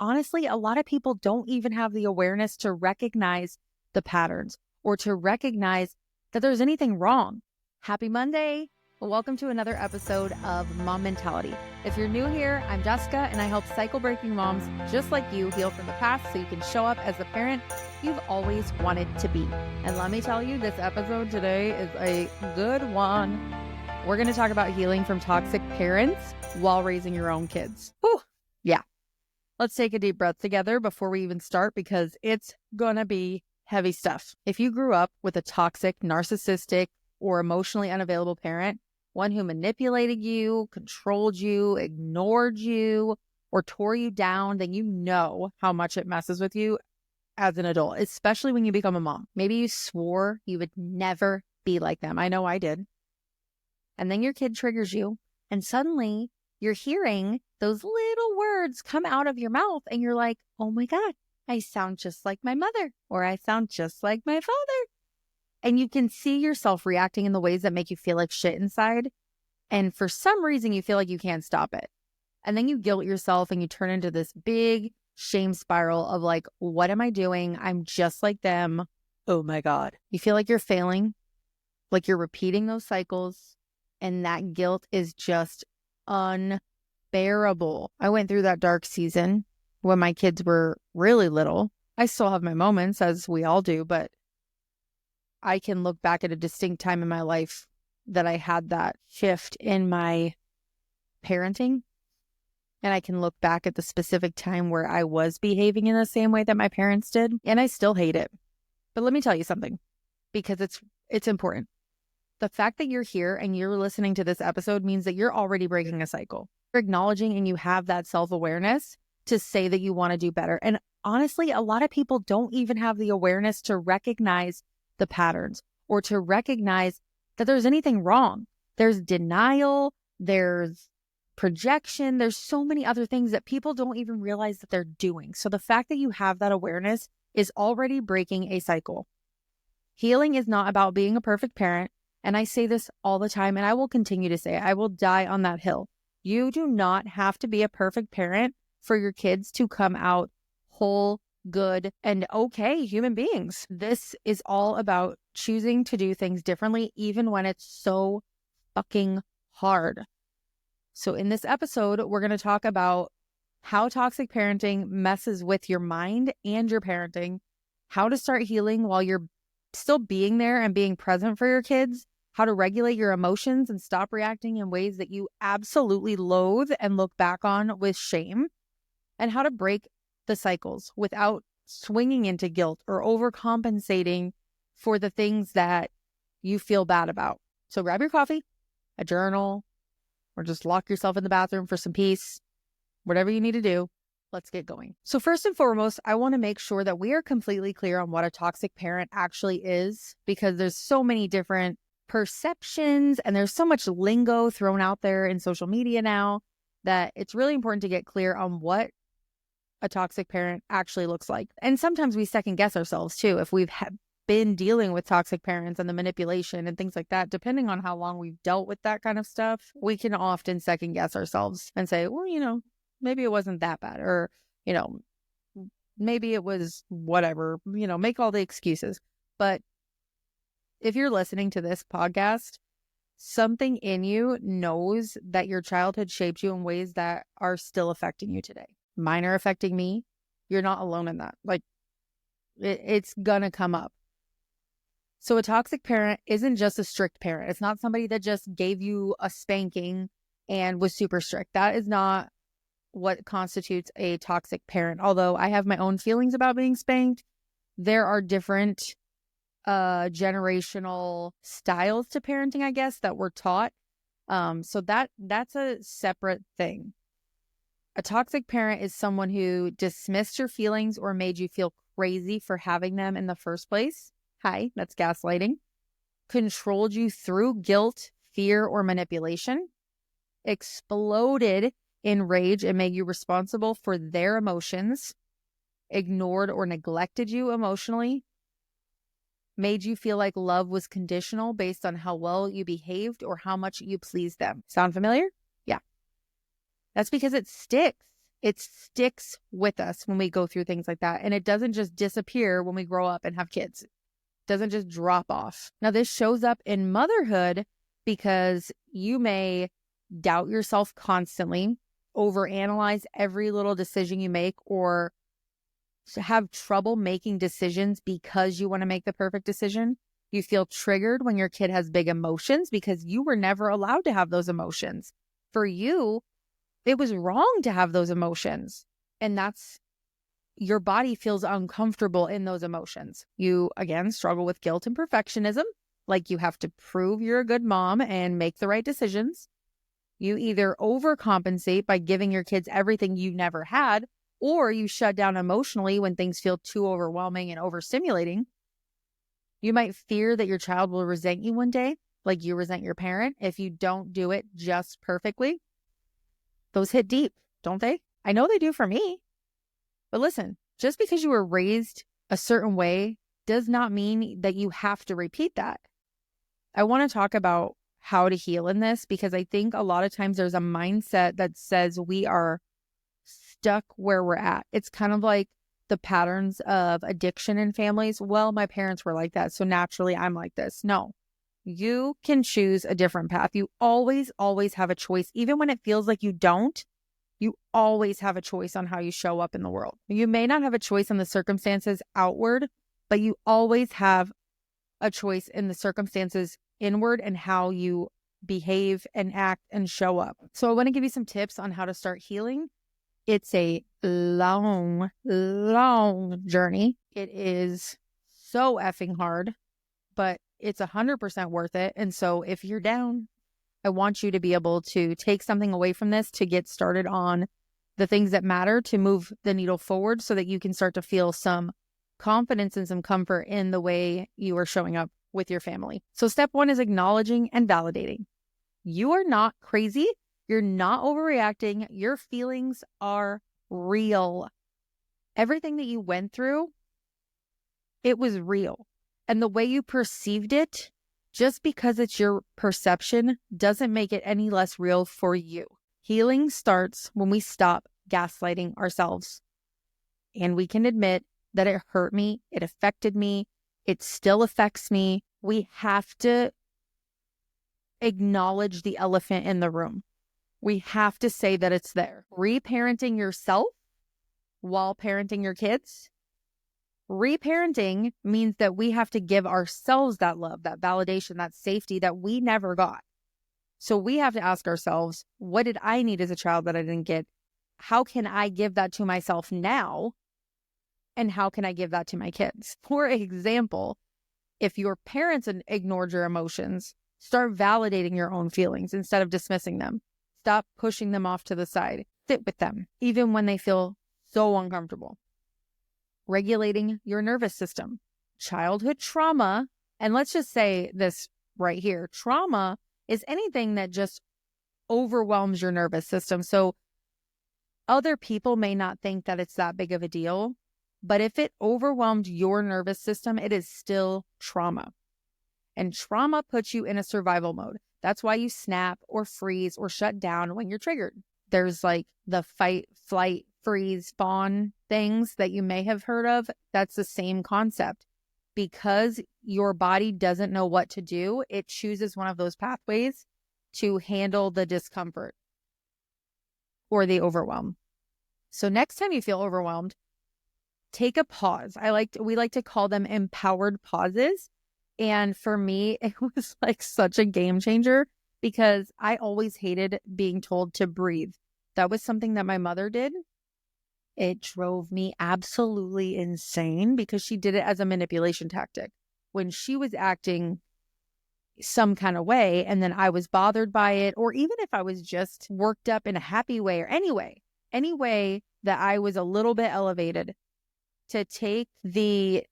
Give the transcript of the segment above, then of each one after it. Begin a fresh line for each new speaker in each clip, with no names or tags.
honestly, a lot of people don't even have the awareness to recognize the patterns or to recognize that there's anything wrong. Happy Monday. Welcome to another episode of Mom Mentality. If you're new here, I'm Jessica, and I help cycle-breaking moms just like you heal from the past so you can show up as the parent you've always wanted to be. And let me tell you, this episode today is a good one. We're going to talk about healing from toxic parents while raising your own kids. Whew. Yeah. Let's take a deep breath together before we even start, because it's going to be heavy stuff. If you grew up with a toxic, narcissistic, or emotionally unavailable parent, one who manipulated you, controlled you, ignored you, or tore you down, then you know how much it messes with you as an adult, especially when you become a mom. Maybe you swore you would never be like them. I know I did. And then your kid triggers you, and suddenly you're hearing those little words come out of your mouth, and you're like, oh my God, I sound just like my mother, or I sound just like my father. And you can see yourself reacting in the ways that make you feel like shit inside. And for some reason, you feel like you can't stop it. And then you guilt yourself and you turn into this big shame spiral of like, what am I doing? I'm just like them. Oh my God. You feel like you're failing, like you're repeating those cycles. And that guilt is just unbearable. I went through that dark season when my kids were really little. I still have my moments, as we all do, but I can look back at a distinct time in my life that I had that shift in my parenting. And I can look back at the specific time where I was behaving in the same way that my parents did. And I still hate it. But let me tell you something, because it's important. The fact that you're here and you're listening to this episode means that you're already breaking a cycle. You're acknowledging and you have that self-awareness to say that you want to do better. And honestly, a lot of people don't even have the awareness to recognize the patterns or to recognize that there's anything wrong. There's denial, there's projection, there's so many other things that people don't even realize that they're doing. So the fact that you have that awareness is already breaking a cycle. Healing is not about being a perfect parent. And I say this all the time, and I will continue to say it. I will die on that hill. You do not have to be a perfect parent for your kids to come out whole, good, and okay human beings. This is all about choosing to do things differently, even when it's so fucking hard. So in this episode, we're going to talk about how toxic parenting messes with your mind and your parenting, how to start healing while you're still being there and being present for your kids, how to regulate your emotions and stop reacting in ways that you absolutely loathe and look back on with shame, and how to break the cycles without swinging into guilt or overcompensating for the things that you feel bad about. So grab your coffee, a journal, or just lock yourself in the bathroom for some peace. Whatever you need to do, let's get going. So first and foremost, I want to make sure that we are completely clear on what a toxic parent actually is, because there's so many different perceptions and there's so much lingo thrown out there in social media now that it's really important to get clear on what a toxic parent actually looks like. And sometimes we second guess ourselves too. If we've been dealing with toxic parents and the manipulation and things like that, depending on how long we've dealt with that kind of stuff, we can often second guess ourselves and say, well, maybe it wasn't that bad, or, maybe it was whatever, make all the excuses. But if you're listening to this podcast, something in you knows that your childhood shaped you in ways that are still affecting you today. Mine are affecting me. You're not alone in that. Like, it's gonna come up. So a toxic parent isn't just a strict parent. It's not somebody that just gave you a spanking and was super strict. That is not what constitutes a toxic parent. Although I have my own feelings about being spanked, there are different generational styles to parenting, I guess, that we're taught. So that's a separate thing. A toxic parent is someone who dismissed your feelings or made you feel crazy for having them in the first place. Hi, that's gaslighting. Controlled you through guilt, fear, or manipulation. Exploded in rage and made you responsible for their emotions. Ignored or neglected you emotionally. Made you feel like love was conditional based on how well you behaved or how much you pleased them. Sound familiar? Yeah. That's because it sticks. It sticks with us when we go through things like that. And it doesn't just disappear when we grow up and have kids. It doesn't just drop off. Now, this shows up in motherhood because you may doubt yourself constantly, overanalyze every little decision you make, or have trouble making decisions because you want to make the perfect decision. You feel triggered when your kid has big emotions because you were never allowed to have those emotions. For you, it was wrong to have those emotions. And your body feels uncomfortable in those emotions. You, again, struggle with guilt and perfectionism. Like you have to prove you're a good mom and make the right decisions. You either overcompensate by giving your kids everything you never had, or you shut down emotionally when things feel too overwhelming and overstimulating. You might fear that your child will resent you one day, like you resent your parent, if you don't do it just perfectly. Those hit deep, don't they? I know they do for me. But listen, just because you were raised a certain way does not mean that you have to repeat that. I want to talk about how to heal in this because I think a lot of times there's a mindset that says we are stuck where we're at. It's kind of like the patterns of addiction in families. Well, my parents were like that, so naturally I'm like this. No, you can choose a different path. You always have a choice. Even when it feels like you don't, you always have a choice on how you show up in the world. You may not have a choice in the circumstances outward, but you always have a choice in the circumstances inward and how you behave and act and show up. So I want to give you some tips on how to start healing. It's a long journey. It is so effing hard, but it's 100% worth it. And so if you're down, I want you to be able to take something away from this to get started on the things that matter to move the needle forward so that you can start to feel some confidence and some comfort in the way you are showing up with your family. So step 1 is acknowledging and validating. You are not crazy. You're not overreacting. Your feelings are real. Everything that you went through, it was real. And the way you perceived it, just because it's your perception, doesn't make it any less real for you. Healing starts when we stop gaslighting ourselves. And we can admit that it hurt me, it affected me, it still affects me. We have to acknowledge the elephant in the room. We have to say that it's there. Reparenting yourself while parenting your kids. Reparenting means that we have to give ourselves that love, that validation, that safety that we never got. So we have to ask ourselves, what did I need as a child that I didn't get? How can I give that to myself now? And how can I give that to my kids? For example, if your parents ignored your emotions, start validating your own feelings instead of dismissing them. Stop pushing them off to the side. Sit with them, even when they feel so uncomfortable. Regulating your nervous system. Childhood trauma, and let's just say this right here, trauma is anything that just overwhelms your nervous system. So other people may not think that it's that big of a deal, but if it overwhelmed your nervous system, it is still trauma. And trauma puts you in a survival mode. That's why you snap or freeze or shut down when you're triggered. There's like the fight, flight, freeze, fawn things that you may have heard of. That's the same concept. Because your body doesn't know what to do, it chooses one of those pathways to handle the discomfort or the overwhelm. So next time you feel overwhelmed, take a pause. We like to call them empowered pauses. And for me, it was like such a game changer because I always hated being told to breathe. That was something that my mother did. It drove me absolutely insane because she did it as a manipulation tactic. When she was acting some kind of way and then I was bothered by it, or even if I was just worked up in a happy way or any way that I was a little bit elevated, to take the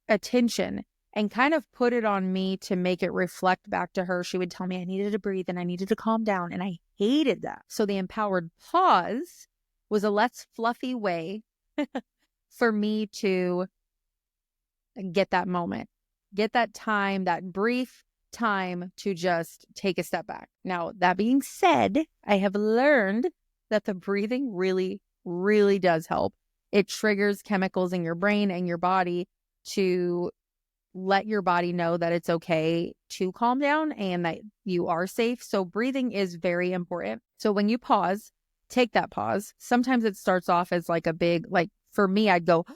attention and kind of put it on me to make it reflect back to her. She would tell me I needed to breathe and I needed to calm down, and I hated that. So the empowered pause was a less fluffy way for me to get that moment, get that time, that brief time to just take a step back. Now, that being said, I have learned that the breathing really, really does help. It triggers chemicals in your brain and your body to let your body know that it's okay to calm down and that you are safe. So breathing is very important. So when you pause, take that pause. Sometimes it starts off as like a big, like for me, I'd go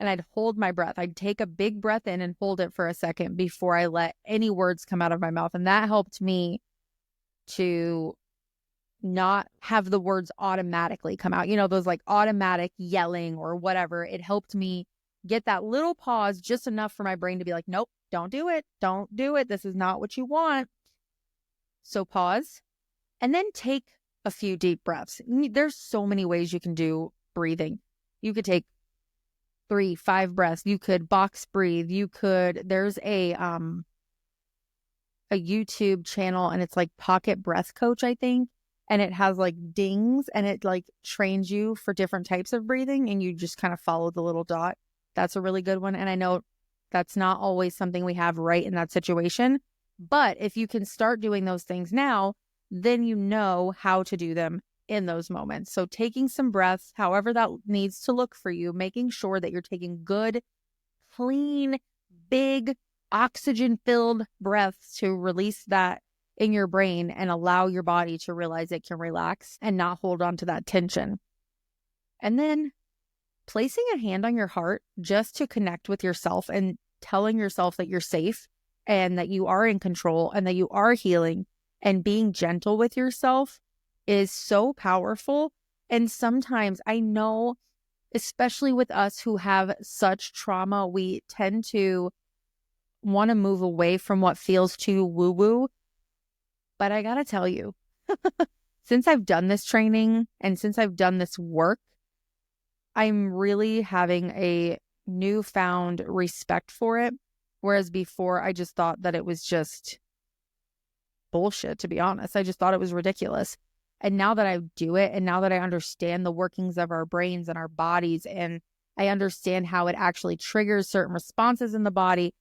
and I'd hold my breath. I'd take a big breath in and hold it for a second before I let any words come out of my mouth. And that helped me to not have the words automatically come out, those like automatic yelling or whatever. It helped me get that little pause, just enough for my brain to be like, nope, don't do it. Don't do it. This is not what you want. So pause and then take a few deep breaths. There's so many ways you can do breathing. You could take 3, 5 breaths. You could box breathe. There's a YouTube channel and it's like Pocket Breath Coach, I think. And it has like dings and it like trains you for different types of breathing and you just kind of follow the little dot. That's a really good one. And I know that's not always something we have right in that situation. But if you can start doing those things now, then you know how to do them in those moments. So taking some breaths, however that needs to look for you, making sure that you're taking good, clean, big, oxygen-filled breaths to release that in your brain and allow your body to realize it can relax and not hold on to that tension. And then placing a hand on your heart just to connect with yourself and telling yourself that you're safe and that you are in control and that you are healing and being gentle with yourself is so powerful. And sometimes I know, especially with us who have such trauma, we tend to want to move away from what feels too woo-woo. But I got to tell you, since I've done this training and since I've done this work, I'm really having a newfound respect for it. Whereas before, I just thought that it was just bullshit, to be honest. I just thought it was ridiculous. And now that I do it, and now that I understand the workings of our brains and our bodies, and I understand how it actually triggers certain responses in the body,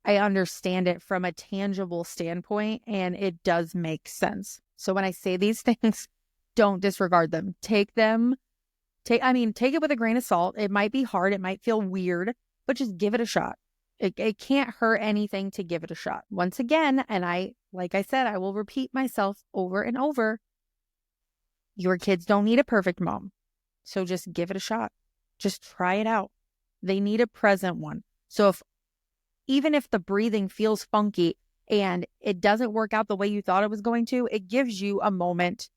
I understand it from a tangible standpoint, and it does make sense. So when I say these things, don't disregard them. Take it with a grain of salt. It might be hard. It might feel weird, but just give it a shot. It can't hurt anything to give it a shot. Once again, and like I said, I will repeat myself over and over. Your kids don't need a perfect mom. So just give it a shot. Just try it out. They need a present one. So even if the breathing feels funky and it doesn't work out the way you thought it was going to, it gives you a moment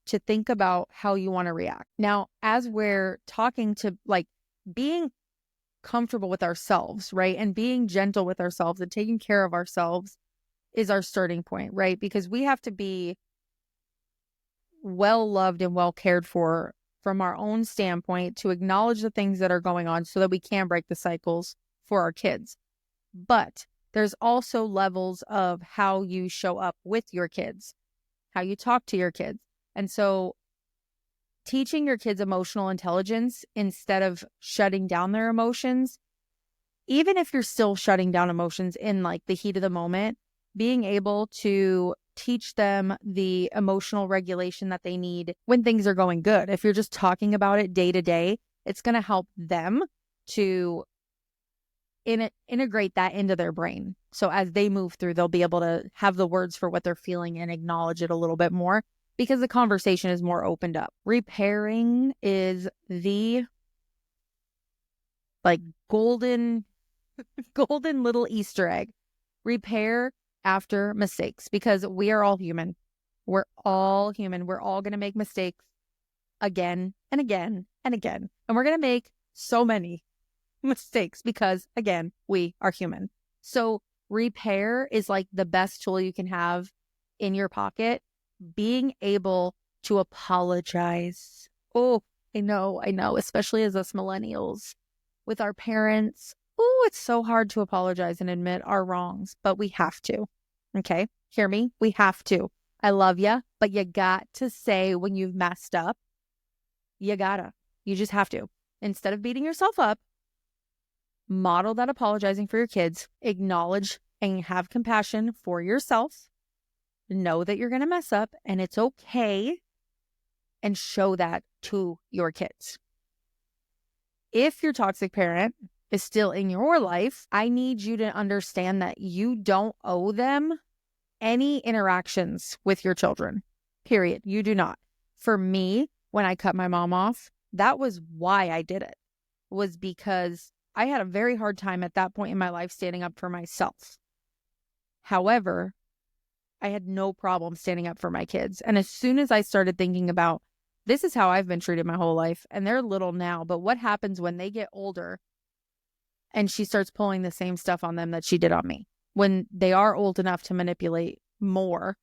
to think about how you want to react. Now, as we're talking to like being comfortable with ourselves, right? And being gentle with ourselves and taking care of ourselves is our starting point, right? Because we have to be well loved and well cared for from our own standpoint to acknowledge the things that are going on so that we can break the cycles for our kids. But there's also levels of how you show up with your kids, how you talk to your kids. And so teaching your kids emotional intelligence instead of shutting down their emotions, even if you're still shutting down emotions in like the heat of the moment, being able to teach them the emotional regulation that they need when things are going good. If you're just talking about it day to day, it's going to help them to integrate that into their brain. So as they move through, they'll be able to have the words for what they're feeling and acknowledge it a little bit more because the conversation is more opened up. Repairing is the like golden little Easter egg. Repair after mistakes because we are all human. We're all human. We're all going to make mistakes again and again and again. And we're going to make so many mistakes because, again, we are human. So repair is like the best tool you can have in your pocket. Being able to apologize. Oh, I know, especially as us millennials with our parents. Oh, it's so hard to apologize and admit our wrongs, but we have to. Okay, hear me? We have to. I love you, but you got to say when you've messed up. You just have to. Instead of beating yourself up, model that apologizing for your kids, acknowledge and have compassion for yourself. Know that you're going to mess up and it's okay. and show that to your kids. If your toxic parent is still in your life, I need you to understand that you don't owe them any interactions with your children, period. You do not. For me, when I cut my mom off, that was why I did it, was because I had a very hard time at that point in my life standing up for myself. However, I had no problem standing up for my kids. And as soon as I started thinking about, this is how I've been treated my whole life, and they're little now, but what happens when they get older and she starts pulling the same stuff on them that she did on me? When they are old enough to manipulate more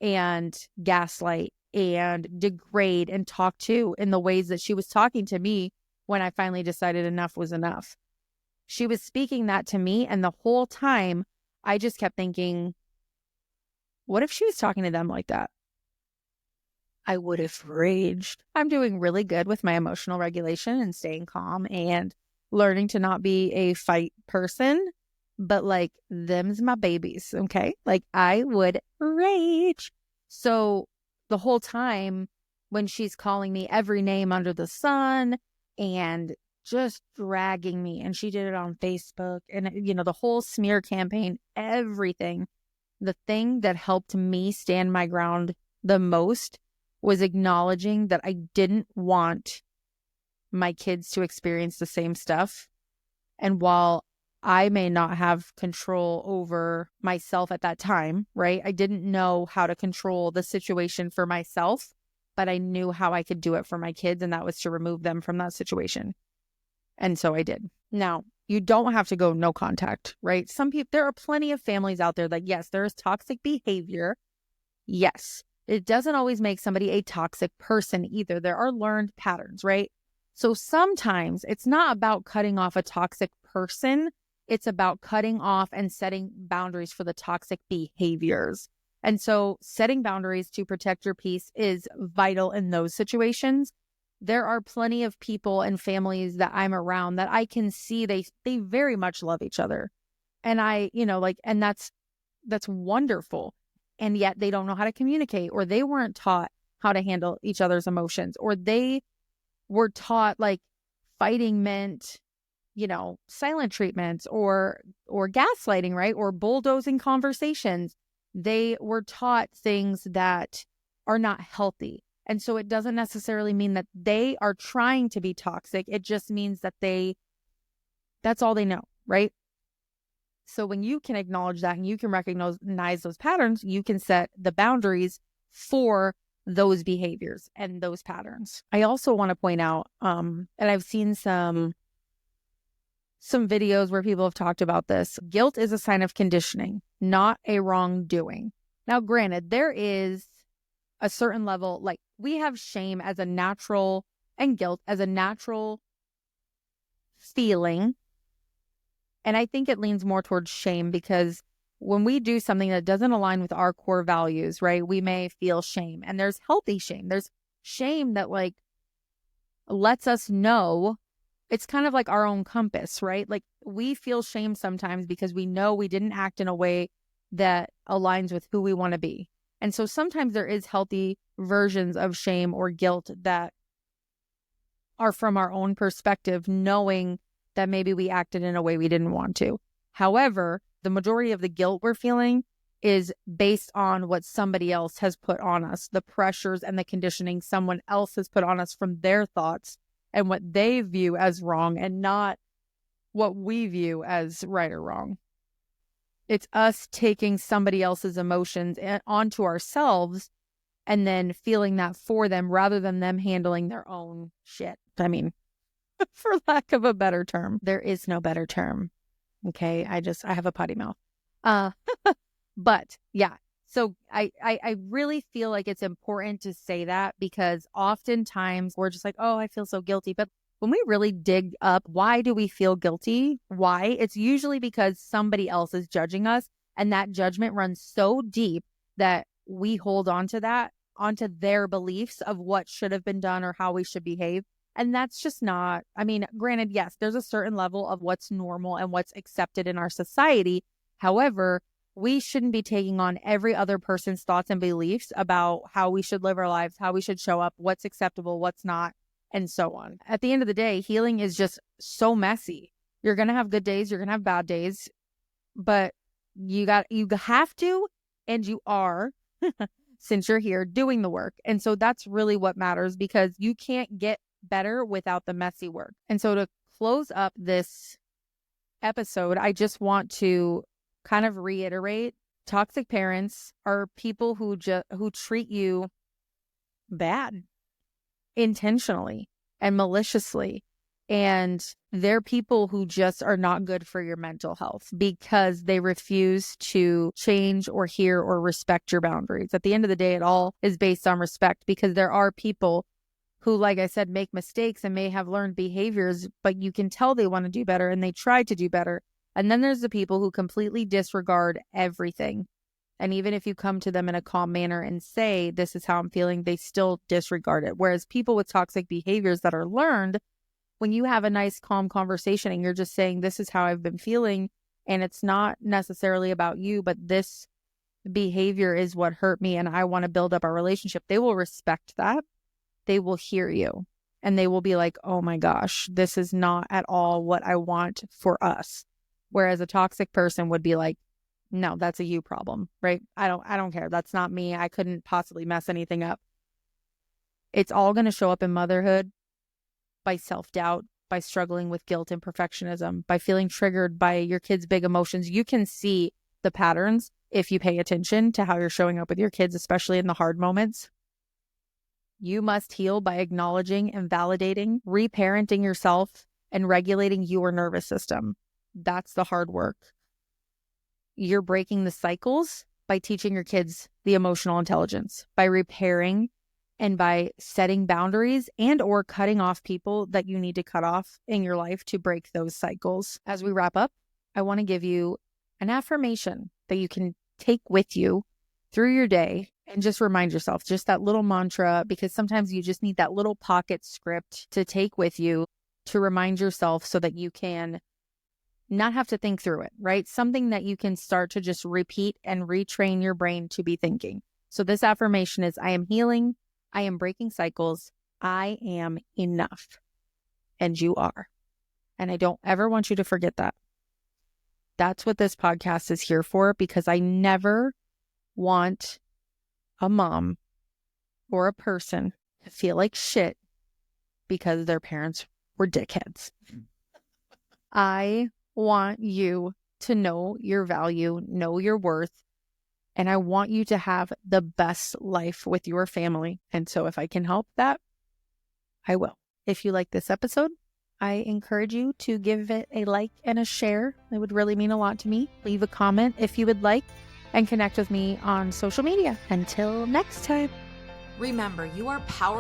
and gaslight and degrade and talk to in the ways that she was talking to me when I finally decided enough was enough. She was speaking that to me, and the whole time I just kept thinking, what if she was talking to them like that? I would have raged. I'm doing really good with my emotional regulation and staying calm and learning to not be a fight person. But like, them's my babies, okay? Like, I would rage. So the whole time when she's calling me every name under the sun and just dragging me, and she did it on Facebook and, you know, the whole smear campaign, everything, the thing that helped me stand my ground the most was acknowledging that I didn't want my kids to experience the same stuff. And while I may not have control over myself at that time, right? I didn't know how to control the situation for myself, but I knew how I could do it for my kids, and that was to remove them from that situation. And so I did. Now, you don't have to go no contact, right? Some people, there are plenty of families out there that, yes, there is toxic behavior. Yes, it doesn't always make somebody a toxic person either. There are learned patterns, right? So sometimes it's not about cutting off a toxic person. It's about cutting off and setting boundaries for the toxic behaviors. And so setting boundaries to protect your peace is vital in those situations. There are plenty of people and families that I'm around that I can see they very much love each other. And I, you know, like, and that's wonderful. And yet they don't know how to communicate, or they weren't taught how to handle each other's emotions, or they were taught like fighting meant, you know, silent treatments or gaslighting, right? Or bulldozing conversations. They were taught things that are not healthy. And so it doesn't necessarily mean that they are trying to be toxic. It just means that that's all they know, right? So when you can acknowledge that and you can recognize those patterns, you can set the boundaries for those behaviors and those patterns. I also want to point out, and I've seen some videos where people have talked about this. Guilt is a sign of conditioning, not a wrongdoing. Now, granted, there is a certain level, like we have shame as a natural and guilt as a natural feeling. And I think it leans more towards shame, because when we do something that doesn't align with our core values, right, we may feel shame. And there's healthy shame. There's shame that like lets us know. It's kind of like our own compass, right? Like we feel shame sometimes because we know we didn't act in a way that aligns with who we want to be. And so sometimes there is healthy versions of shame or guilt that are from our own perspective, knowing that maybe we acted in a way we didn't want to. However, the majority of the guilt we're feeling is based on what somebody else has put on us, the pressures and the conditioning someone else has put on us from their thoughts and what they view as wrong, and not what we view as right or wrong. It's us taking somebody else's emotions onto ourselves and then feeling that for them rather than them handling their own shit. I mean, for lack of a better term, there is no better term. Okay. I have a potty mouth. But yeah. So I really feel like it's important to say that, because oftentimes we're just like, oh, I feel so guilty. But when we really dig up, why do we feel guilty? Why? It's usually because somebody else is judging us, and that judgment runs so deep that we hold on to that, onto their beliefs of what should have been done or how we should behave. And that's just not, I mean, granted, yes, there's a certain level of what's normal and what's accepted in our society. However, we shouldn't be taking on every other person's thoughts and beliefs about how we should live our lives, how we should show up, what's acceptable, what's not, and so on. At the end of the day, healing is just so messy. You're going to have good days, you're going to have bad days, but you have to, and you are, since you're here, doing the work. And so that's really what matters, because you can't get better without the messy work. And so to close up this episode, I just want to kind of reiterate, toxic parents are people who treat you bad intentionally and maliciously. And they're people who just are not good for your mental health because they refuse to change or hear or respect your boundaries. At the end of the day, it all is based on respect, because there are people who, like I said, make mistakes and may have learned behaviors, but you can tell they want to do better and they try to do better. And then there's the people who completely disregard everything. And even if you come to them in a calm manner and say, this is how I'm feeling, they still disregard it. Whereas people with toxic behaviors that are learned, when you have a nice, calm conversation and you're just saying, this is how I've been feeling, and it's not necessarily about you, but this behavior is what hurt me and I want to build up our relationship, they will respect that. They will hear you and they will be like, oh my gosh, this is not at all what I want for us. Whereas a toxic person would be like, no, that's a you problem, right? I don't care. That's not me. I couldn't possibly mess anything up. It's all going to show up in motherhood by self-doubt, by struggling with guilt and perfectionism, by feeling triggered by your kids' big emotions. You can see the patterns if you pay attention to how you're showing up with your kids, especially in the hard moments. You must heal by acknowledging and validating, reparenting yourself, and regulating your nervous system. That's the hard work. You're breaking the cycles by teaching your kids the emotional intelligence, by repairing and by setting boundaries and or cutting off people that you need to cut off in your life to break those cycles. As we wrap up, I want to give you an affirmation that you can take with you through your day and just remind yourself, just that little mantra, because sometimes you just need that little pocket script to take with you to remind yourself so that you can not have to think through it, right? Something that you can start to just repeat and retrain your brain to be thinking. So this affirmation is, I am healing, I am breaking cycles, I am enough, and you are. And I don't ever want you to forget that. That's what this podcast is here for, because I never want a mom or a person to feel like shit because their parents were dickheads. I want you to know your value, know your worth, and I want you to have the best life with your family. And so if I can help that, I will. If you like this episode, I encourage you to give it a like and a share. It would really mean a lot to me. Leave a comment if you would like, and connect with me on social media. Until next time.
Remember, you are powerful.